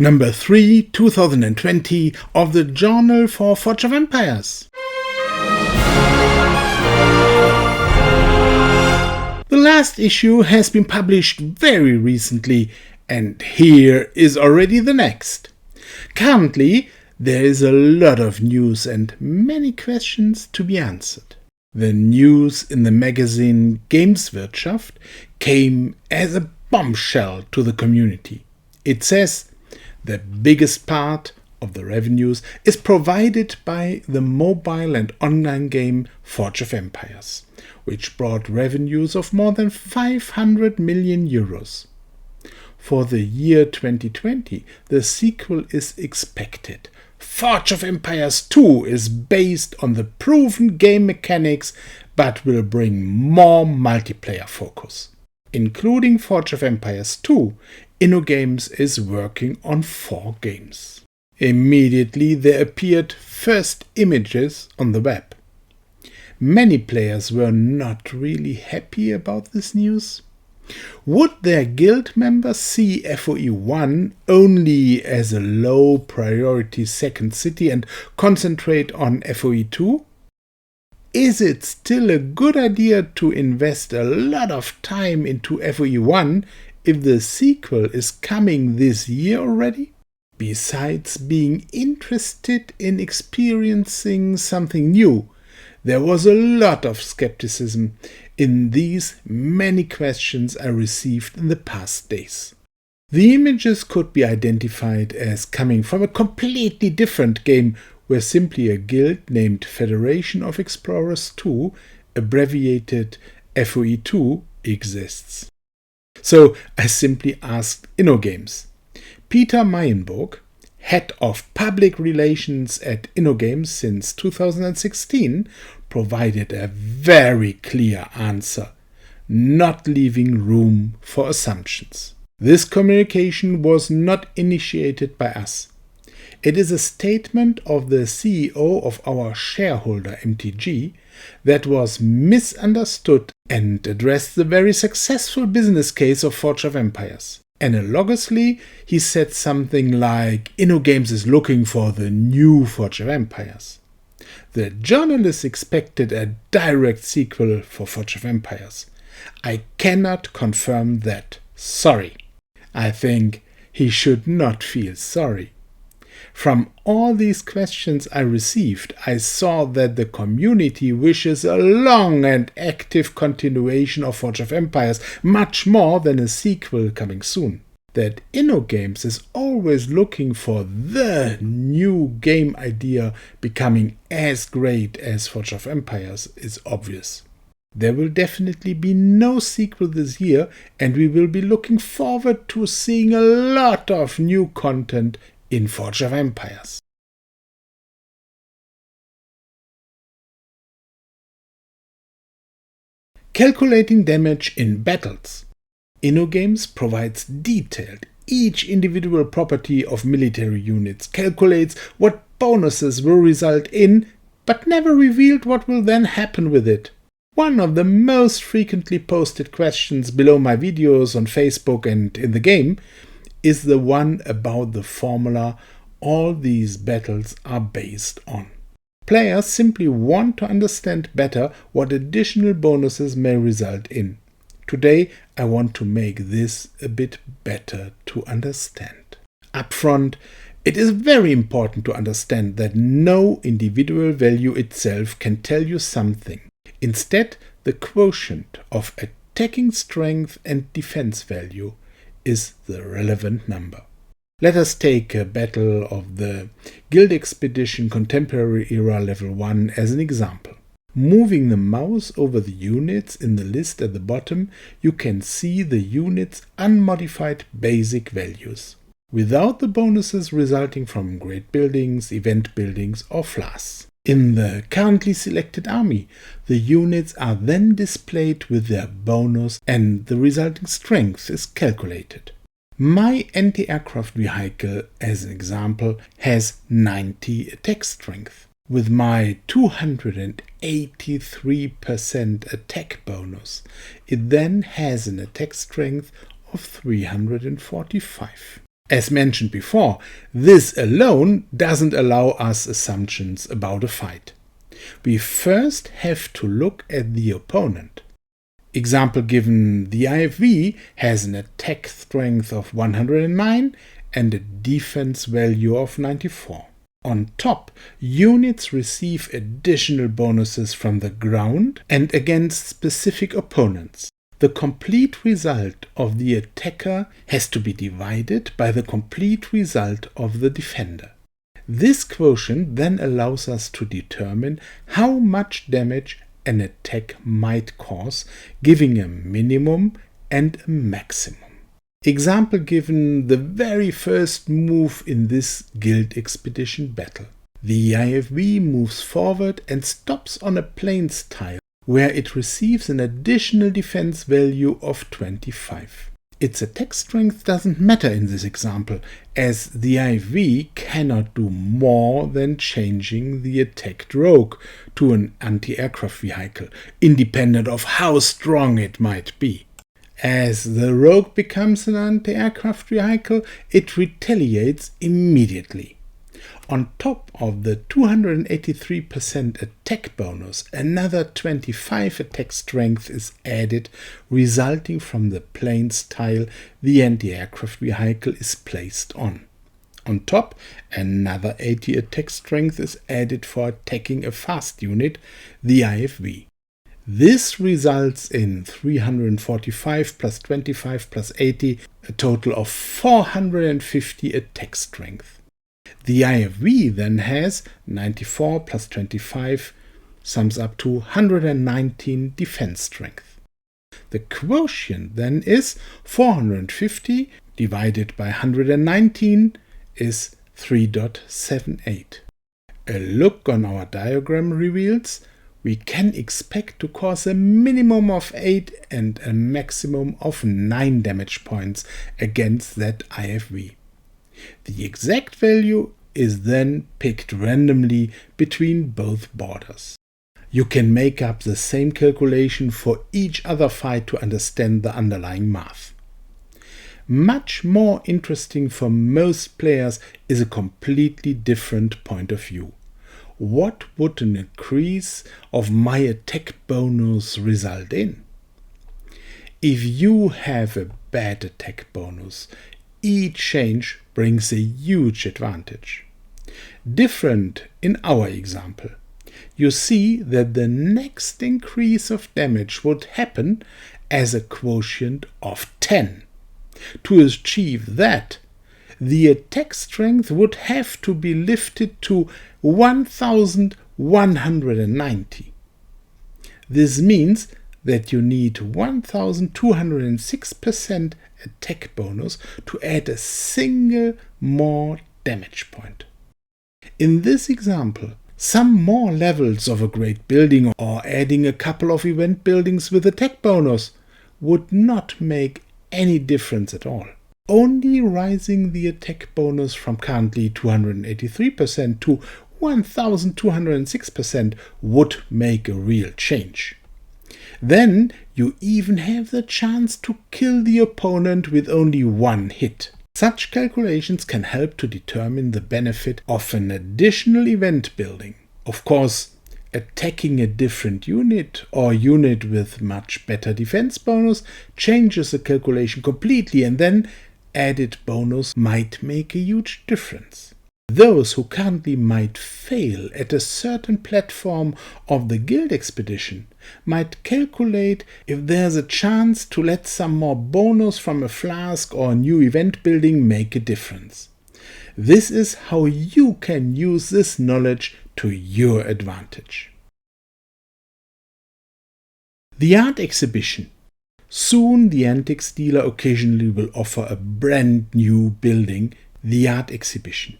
Number 3, 2020 of the Journal for Forge of Empires. The last issue has been published very recently, and here is already the next. Currently, there is a lot of news and many questions to be answered. The news in the magazine Gameswirtschaft came as a bombshell to the community. It says the biggest part of the revenues is provided by the mobile and online game Forge of Empires, which brought revenues of more than 500 million euros. For the year 2020, the sequel is expected. Forge of Empires 2 is based on the proven game mechanics but will bring more multiplayer focus. Including Forge of Empires 2, InnoGames is working on 4 games. Immediately there appeared first images on the web. Many players were not really happy about this news. Would their guild members see FoE1 only as a low priority second city and concentrate on FoE2? Is it still a good idea to invest a lot of time into FoE1 if the sequel is coming this year already? Besides being interested in experiencing something new, there was a lot of skepticism in these many questions I received in the past days. The images could be identified as coming from a completely different game where simply a guild named Federation of Explorers 2, abbreviated FoE2, exists. So I simply asked InnoGames. Peter Mayenburg, head of public relations at InnoGames since 2016, provided a very clear answer, not leaving room for assumptions. This communication was not initiated by us. It is a statement of the CEO of our shareholder MTG that was misunderstood and addressed the very successful business case of Forge of Empires. Analogously, he said something like InnoGames is looking for the new Forge of Empires. The journalist expected a direct sequel for Forge of Empires. I cannot confirm that. Sorry. I think he should not feel sorry. From all these questions I received, I saw that the community wishes a long and active continuation of Forge of Empires, much more than a sequel coming soon. That InnoGames is always looking for the new game idea becoming as great as Forge of Empires is obvious. There will definitely be no sequel this year, and we will be looking forward to seeing a lot of new content in Forge of Empires. Calculating damage in battles. InnoGames provides detailed each individual property of military units, calculates what bonuses will result in, but never revealed what will then happen with it. One of the most frequently posted questions below my videos on Facebook and in the game is the one about the formula all these battles are based on. Players simply want to understand better what additional bonuses may result in. Today I want to make this a bit better to understand. Upfront, it is very important to understand that no individual value itself can tell you something. Instead, the quotient of attacking strength and defense value is the relevant number. Let us take a battle of the Guild Expedition Contemporary Era Level 1 as an example. Moving the mouse over the units in the list at the bottom, you can see the units' unmodified basic values, without the bonuses resulting from great buildings, event buildings or flasks. In the currently selected army, the units are then displayed with their bonus and the resulting strength is calculated. My anti-aircraft vehicle, as an example, has 90 attack strength. With my 283% attack bonus, it then has an attack strength of 345. As mentioned before, this alone doesn't allow us assumptions about a fight. We first have to look at the opponent. Example given, the IFV has an attack strength of 109 and a defense value of 94. On top, units receive additional bonuses from the ground and against specific opponents. The complete result of the attacker has to be divided by the complete result of the defender. This quotient then allows us to determine how much damage an attack might cause, giving a minimum and a maximum. Example given, the very first move in this guild expedition battle. The IFV moves forward and stops on a plains tile, where it receives an additional defense value of 25. Its attack strength doesn't matter in this example, as the IFV cannot do more than changing the attacked rogue to an anti-aircraft vehicle, independent of how strong it might be. As the rogue becomes an anti-aircraft vehicle, it retaliates immediately. On top of the 283% attack bonus, another 25 attack strength is added, resulting from the plains tile the anti-aircraft vehicle is placed on. On top, another 80 attack strength is added for attacking a fast unit, the IFV. This results in 345 plus 25 plus 80, a total of 450 attack strength. The IFV then has 94 plus 25 sums up to 119 defense strength. The quotient then is 450 divided by 119 is 3.78. A look on our diagram reveals we can expect to cause a minimum of 8 and a maximum of 9 damage points against that IFV. The exact value is then picked randomly between both borders. You can make up the same calculation for each other fight to understand the underlying math. Much more interesting for most players is a completely different point of view. What would an increase of my attack bonus result in? If you have a bad attack bonus, each change brings a huge advantage. Different in our example. You see that the next increase of damage would happen as a quotient of 10. To achieve that, the attack strength would have to be lifted to 1190. This means that you need 1206% attack bonus to add a single more damage point. In this example, some more levels of a great building or adding a couple of event buildings with attack bonus would not make any difference at all. Only rising the attack bonus from currently 283% to 1206% would make a real change. Then you even have the chance to kill the opponent with only one hit. Such calculations can help to determine the benefit of an additional event building. Of course, attacking a different unit or unit with much better defense bonus changes the calculation completely, and then added bonus might make a huge difference. Those who currently might fail at a certain platform of the guild expedition might calculate if there's a chance to let some more bonus from a flask or a new event building make a difference. This is how you can use this knowledge to your advantage. The art exhibition. Soon the antiques dealer occasionally will offer a brand new building, the art exhibition.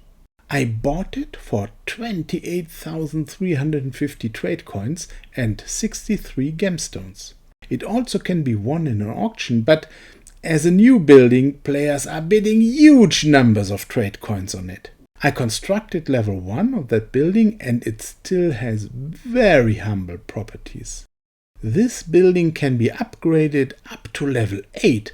I bought it for 28,350 trade coins and 63 gemstones. It also can be won in an auction, but as a new building, players are bidding huge numbers of trade coins on it. I constructed level 1 of that building and it still has very humble properties. This building can be upgraded up to level 8,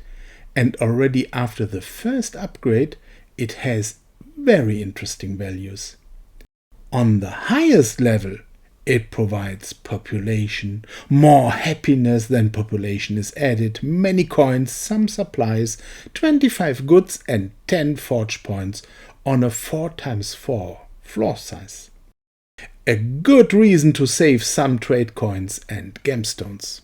and already after the first upgrade, it has very interesting values. On the highest level, it provides population, more happiness than population is added, many coins, some supplies, 25 goods and 10 forge points on a 4x4 floor size. A good reason to save some trade coins and gemstones.